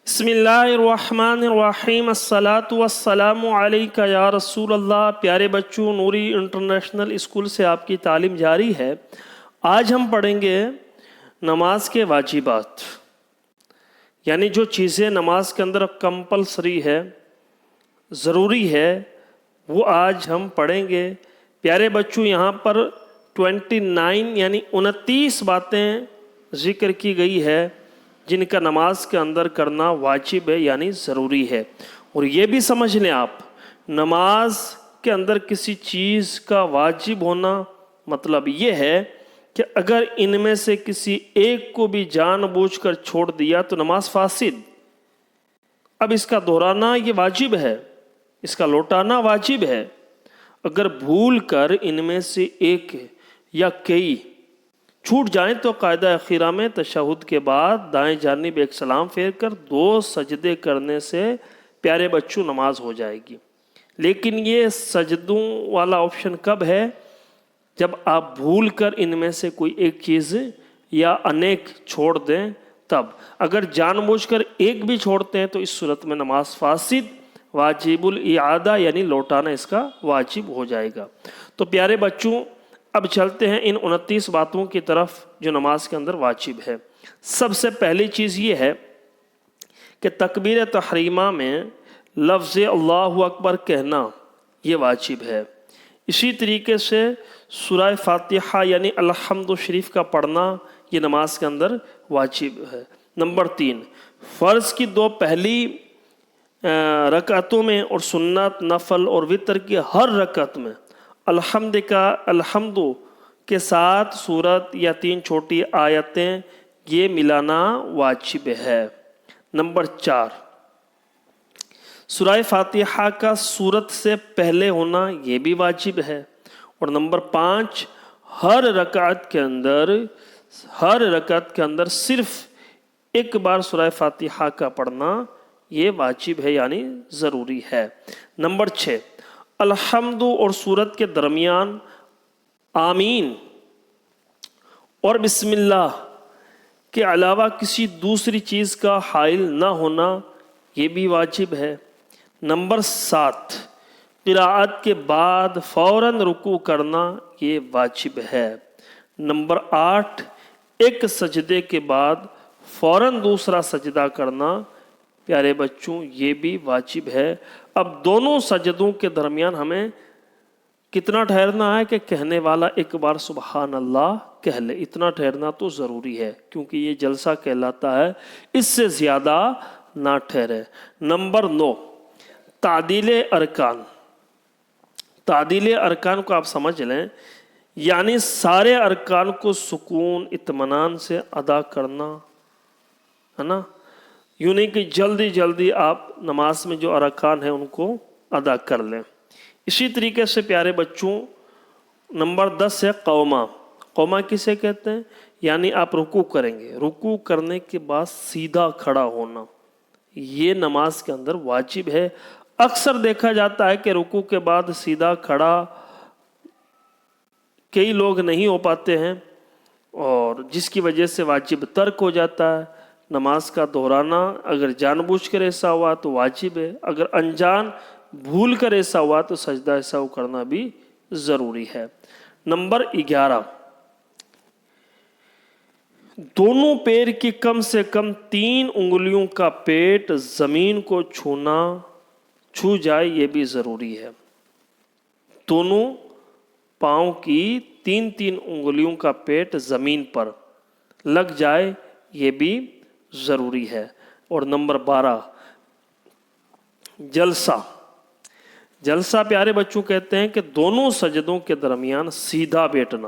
بسم اللہ الرحمن الرحیم الصلاۃ والسلام علیک یا رسول اللہ۔ پیارے بچوں، نوری انٹرنیشنل اسکول سے آپ کی تعلیم جاری ہے۔ آج ہم پڑھیں گے نماز کے واجبات، یعنی جو چیزیں نماز کے اندر کمپلسری ہے، ضروری ہے، وہ آج ہم پڑھیں گے۔ پیارے بچوں، یہاں پر 29 یعنی 29 باتیں ذکر کی گئی ہے جن کا نماز کے اندر کرنا واجب ہے، یعنی ضروری ہے۔ اور یہ بھی سمجھ لیں آپ، نماز کے اندر کسی چیز کا واجب ہونا مطلب یہ ہے کہ اگر ان میں سے کسی ایک کو بھی جان بوجھ کر چھوڑ دیا تو نماز فاسد۔ اب اس کا دہرانا یہ واجب ہے، اس کا لوٹانا واجب ہے۔ اگر بھول کر ان میں سے ایک یا کئی چھوٹ جائیں تو قاعدہ اخیرہ میں تشہد کے بعد دائیں جانب ایک سلام پھیر کر 2 سجدے کرنے سے پیارے بچوں نماز ہو جائے گی۔ لیکن یہ سجدوں والا آپشن کب ہے؟ جب آپ بھول کر ان میں سے کوئی ایک چیز یا انیک چھوڑ دیں تب۔ اگر جان بوجھ کر ایک بھی چھوڑتے ہیں تو اس صورت میں نماز فاسد، واجب الاعادہ یعنی لوٹانا اس کا واجب ہو جائے گا۔ تو پیارے بچوں، اب چلتے ہیں ان 29 باتوں کی طرف جو نماز کے اندر واجب ہے۔ سب سے پہلی چیز یہ ہے کہ تکبیر تحریمہ میں لفظ اللہ اکبر کہنا یہ واجب ہے۔ اسی طریقے سے سورہ فاتحہ یعنی الحمد شریف کا پڑھنا یہ نماز کے اندر واجب ہے۔ نمبر 3، فرض کی 2 پہلی رکعتوں میں اور سنت، نفل اور وتر کی ہر رکعت میں الحمد کے ساتھ سورت یا 3 چھوٹی آیتیں یہ ملانا واجب ہے۔ نمبر 4، سورہ فاتحہ کا سورت سے پہلے ہونا یہ بھی واجب ہے۔ اور نمبر 5، ہر رکعت کے اندر صرف ایک بار سورہ فاتحہ کا پڑھنا یہ واجب ہے، یعنی ضروری ہے۔ نمبر 6، الحمد اور سورت کے درمیان آمین اور بسم اللہ کے علاوہ کسی دوسری چیز کا حائل نہ ہونا یہ بھی واجب ہے۔ نمبر 7، قراءت کے بعد فوراً رکوع کرنا یہ واجب ہے۔ نمبر 8، ایک سجدے کے بعد فوراً دوسرا سجدہ کرنا پیارے بچوں یہ بھی واجب ہے۔ اب دونوں سجدوں کے درمیان ہمیں کتنا ٹھہرنا ہے کہ کہنے والا ایک بار سبحان اللہ کہہ لے، اتنا ٹھہرنا تو ضروری ہے کیونکہ یہ جلسہ کہلاتا ہے، اس سے زیادہ نہ ٹھہرے۔ نمبر 9، تعدیل ارکان۔ تعدیل ارکان کو آپ سمجھ لیں، یعنی سارے ارکان کو سکون اطمینان سے ادا کرنا ہے نا، یوں نہیں کہ جلدی جلدی آپ نماز میں جو ارکان ہیں ان کو ادا کر لیں۔ اسی طریقے سے پیارے بچوں، نمبر 10 ہے قومہ۔ قومہ کسے کہتے ہیں؟ یعنی آپ رکوع کریں گے، رکوع کرنے کے بعد سیدھا کھڑا ہونا یہ نماز کے اندر واجب ہے۔ اکثر دیکھا جاتا ہے کہ رکوع کے بعد سیدھا کھڑا کئی لوگ نہیں ہو پاتے ہیں، اور جس کی وجہ سے واجب ترک ہو جاتا ہے۔ نماز کا دہرانا اگر جان بوجھ کر ایسا ہوا تو واجب ہے، اگر انجان بھول کر ایسا ہوا تو سجدہ سہو کرنا بھی ضروری ہے۔ نمبر 11، دونوں پیر کی کم سے کم 3 انگلیوں کا پیٹ زمین کو چھو جائے یہ بھی ضروری ہے۔ دونوں پاؤں کی 3 انگلیوں کا پیٹ زمین پر لگ جائے یہ بھی ضروری ہے۔ اور نمبر 12، جلسہ پیارے بچوں کہتے ہیں کہ دونوں سجدوں کے درمیان سیدھا بیٹھنا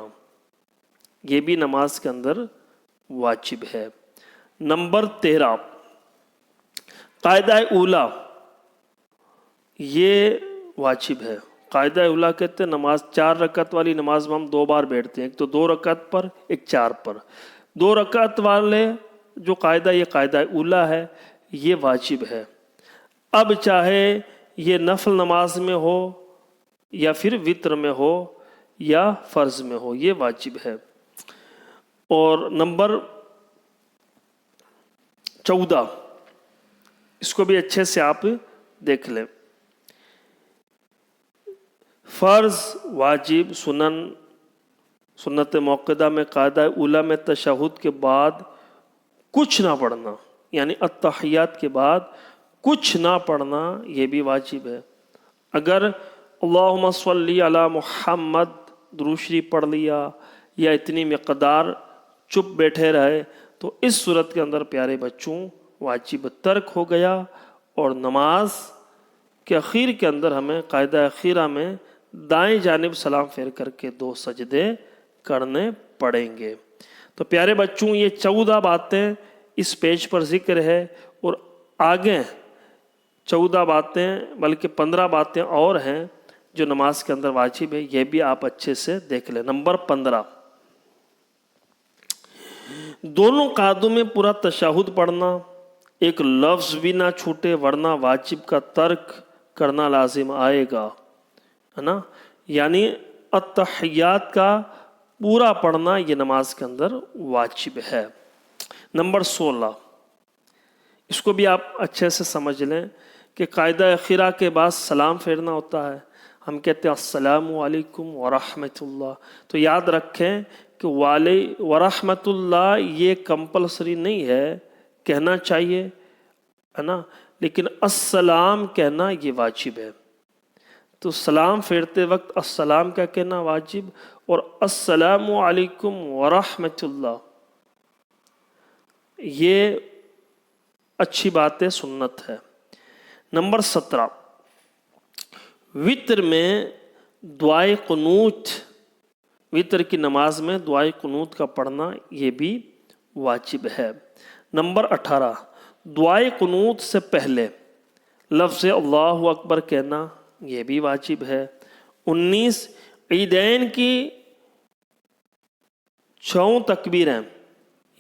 یہ بھی نماز کے اندر واجب ہے۔ نمبر 13، قاعدہ اولیٰ یہ واجب ہے۔ قاعدہ اولیٰ کہتے ہیں نماز 4 رکعت والی نماز میں ہم 2 بار بیٹھتے ہیں، ایک تو 2 رکعت پر، ایک 4 پر۔ 2 رکعت والے جو قاعدہ یہ قاعدہ اولیٰ ہے یہ واجب ہے۔ اب چاہے یہ نفل نماز میں ہو یا پھر وتر میں ہو یا فرض میں ہو یہ واجب ہے۔ اور نمبر 14، اس کو بھی اچھے سے آپ دیکھ لیں۔ فرض، واجب، سنت موقدہ میں قاعدہ اولیٰ میں تشہد کے بعد کچھ نہ پڑھنا، یعنی التحیات کے بعد کچھ نہ پڑھنا، یہ بھی واجب ہے۔ اگر اللہم صلی علی محمد درود شریف پڑھ لیا یا اتنی مقدار چپ بیٹھے رہے تو اس صورت کے اندر پیارے بچوں واجب ترک ہو گیا، اور نماز کے اخیر کے اندر ہمیں قاعدہ اخیرہ میں دائیں جانب سلام پھیر کر کے 2 سجدے کرنے پڑیں گے۔ تو پیارے بچوں یہ 14 باتیں اس پیج پر ذکر ہے، اور آگے 14 باتیں بلکہ 15 باتیں اور ہیں جو نماز کے اندر واجب ہے، یہ بھی آپ اچھے سے دیکھ لیں۔ نمبر 15، دونوں قعدوں میں پورا تشہد پڑھنا، ایک لفظ بھی نہ چھوٹے ورنہ واجب کا ترک کرنا لازم آئے گا، ہے نا؟ یعنی التحیات کا پورا پڑھنا یہ نماز کے اندر واجب ہے۔ نمبر 16، اس کو بھی آپ اچھے سے سمجھ لیں کہ قاعدہ اخیرہ کے بعد سلام پھیرنا ہوتا ہے۔ ہم کہتے ہیں السلام علیکم ورحمۃ اللہ، تو یاد رکھیں کہ ورحمۃ اللہ یہ کمپلسری نہیں ہے، کہنا چاہیے، ہے نا، لیکن السلام کہنا یہ واجب ہے۔ تو سلام پھیرتے وقت السلام کا کہنا واجب، اور السلام علیکم ورحمۃ اللہ یہ اچھی بات ہے، سنت ہے۔ نمبر 17، وتر میں دعائے قنوت، وتر کی نماز میں دعائے قنوت کا پڑھنا یہ بھی واجب ہے۔ نمبر 18، دعائے قنوت سے پہلے لفظ اللہ اکبر کہنا یہ بھی واجب ہے۔ 19، عیدین کی 6 تکبیریں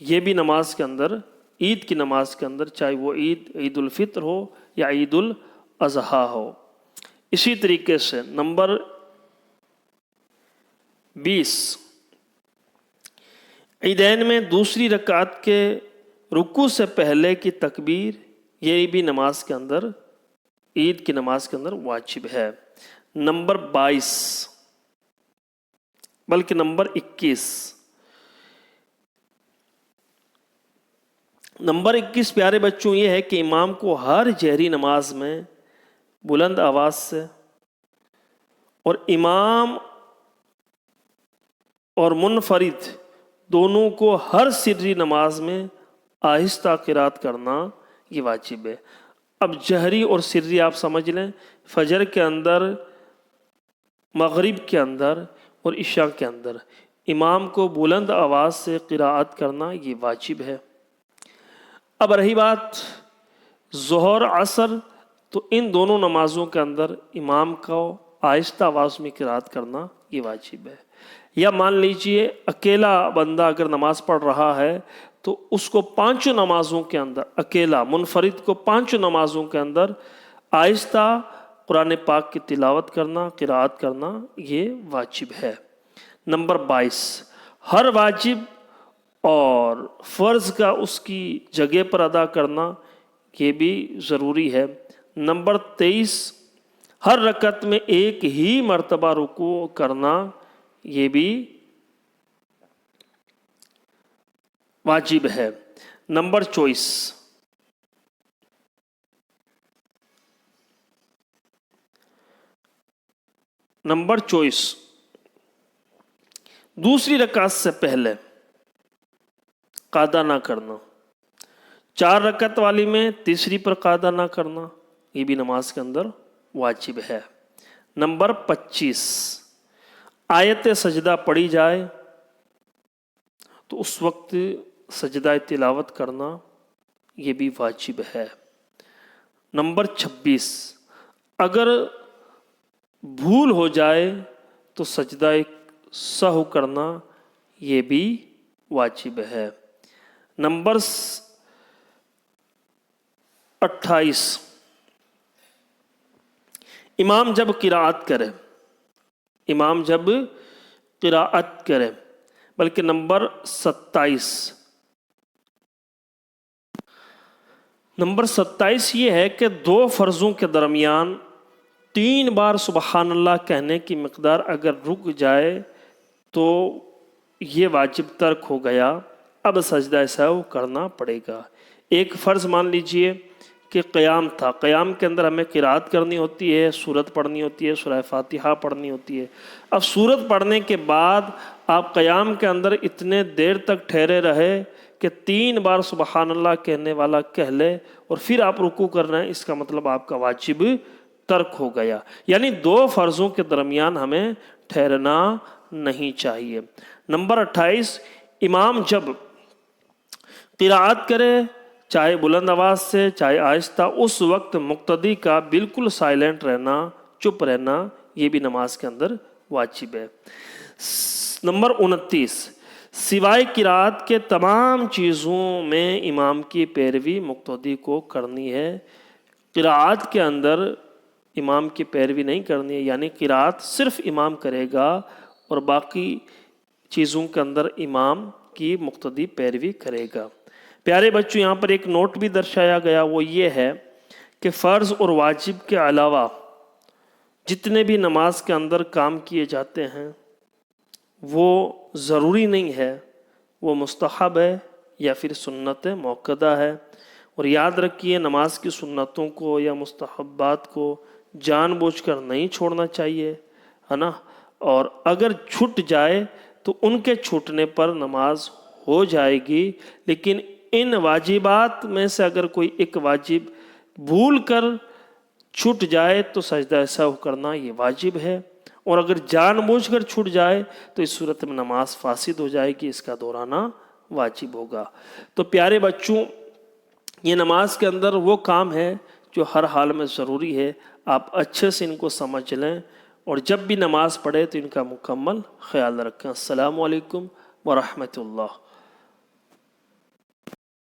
یہ بھی نماز کے اندر، عید کی نماز کے اندر، چاہے وہ عید الفطر ہو یا عید الاضحیٰ ہو۔ اسی طریقے سے نمبر 20، عیدین میں دوسری رکعت کے رکوع سے پہلے کی تکبیر یہ بھی نماز کے اندر، عید کی نماز کے اندر واجب ہے۔ نمبر 22 بلکہ نمبر 21، نمبر 21 پیارے بچوں یہ ہے کہ امام کو ہر جہری نماز میں بلند آواز سے، اور امام اور منفرد دونوں کو ہر سری نماز میں آہستہ قرات کرنا یہ واجب ہے۔ اب جہری اور سری آپ سمجھ لیں، فجر کے اندر، مغرب کے اندر اور عشاء کے اندر امام کو بلند آواز سے قراءت کرنا یہ واجب ہے۔ اب رہی بات ظہر عصر، تو ان دونوں نمازوں کے اندر امام کو آہستہ آواز میں قراءت کرنا یہ واجب ہے۔ یا مان لیجئے اکیلا بندہ اگر نماز پڑھ رہا ہے تو اس کو 5 نمازوں کے اندر، اکیلا منفرد کو 5 نمازوں کے اندر آہستہ قرآن پاک کی تلاوت کرنا، قراءت کرنا یہ واجب ہے۔ نمبر 22، ہر واجب اور فرض کا اس کی جگہ پر ادا کرنا یہ بھی ضروری ہے۔ نمبر 23، ہر رکعت میں ایک ہی مرتبہ رکوع کرنا یہ بھی واجب ہے۔ نمبر 24، دوسری رکعت سے پہلے قعدہ نہ کرنا، 4 رکعت والی میں تیسری پر قعدہ نہ کرنا یہ بھی نماز کے اندر واجب ہے۔ نمبر 25، آیت سجدہ پڑھی جائے تو اس وقت سجدہ تلاوت کرنا یہ بھی واجب ہے۔ نمبر 26، اگر بھول ہو جائے تو سجدہ سہو کرنا یہ بھی واجب ہے۔ نمبر 28، امام جب قراءت کرے، بلکہ نمبر 27، نمبر 27 یہ ہے کہ 2 فرضوں کے درمیان 3 بار سبحان اللہ کہنے کی مقدار اگر رک جائے تو یہ واجب ترک ہو گیا، اب سجدہ سہو کرنا پڑے گا۔ ایک فرض مان لیجئے کہ قیام تھا، قیام کے اندر ہمیں قرات کرنی ہوتی ہے، سورت پڑھنی ہوتی ہے، سورہ فاتحہ پڑھنی ہوتی ہے۔ اب سورت پڑھنے کے بعد آپ قیام کے اندر اتنے دیر تک ٹھہرے رہے کہ 3 بار سبحان اللہ کہنے والا کہہ لے اور پھر آپ رکوع کر رہے ہیں، اس کا مطلب آپ کا واجب ترک ہو گیا۔ یعنی 2 فرضوں کے درمیان ہمیں ٹھہرنا نہیں چاہیے۔ نمبر 28، امام جب قرات کرے چاہے بلند آواز سے چاہے آہستہ، اس وقت مقتدی کا بالکل سائلنٹ رہنا، چپ رہنا، یہ بھی نماز کے اندر واجب ہے۔ نمبر 29، سوائے قرات کے تمام چیزوں میں امام کی پیروی مقتدی کو کرنی ہے۔ قرات کے اندر امام کی پیروی نہیں کرنی ہے، یعنی قرات صرف امام کرے گا اور باقی چیزوں کے اندر امام کی مقتدی پیروی کرے گا۔ پیارے بچوں، یہاں پر ایک نوٹ بھی درشایا گیا، وہ یہ ہے کہ فرض اور واجب کے علاوہ جتنے بھی نماز کے اندر کام کیے جاتے ہیں وہ ضروری نہیں ہے، وہ مستحب ہے یا پھر سنت موقدہ ہے۔ اور یاد رکھیے، نماز کی سنتوں کو یا مستحبات کو جان بوجھ کر نہیں چھوڑنا چاہیے، ہے نا۔ اور اگر چھٹ جائے تو ان کے چھوٹنے پر نماز ہو جائے گی، لیکن ان واجبات میں سے اگر کوئی ایک واجب بھول کر چھٹ جائے تو سجدہ سہو کرنا یہ واجب ہے، اور اگر جان بوجھ کر چھٹ جائے تو اس صورت میں نماز فاسد ہو جائے گی، اس کا دہرانا واجب ہوگا۔ تو پیارے بچوں، یہ نماز کے اندر وہ کام ہے جو ہر حال میں ضروری ہے، آپ اچھے سے ان کو سمجھ لیں اور جب بھی نماز پڑھے تو ان کا مکمل خیال رکھیں۔ السلام علیکم ورحمۃ اللہ۔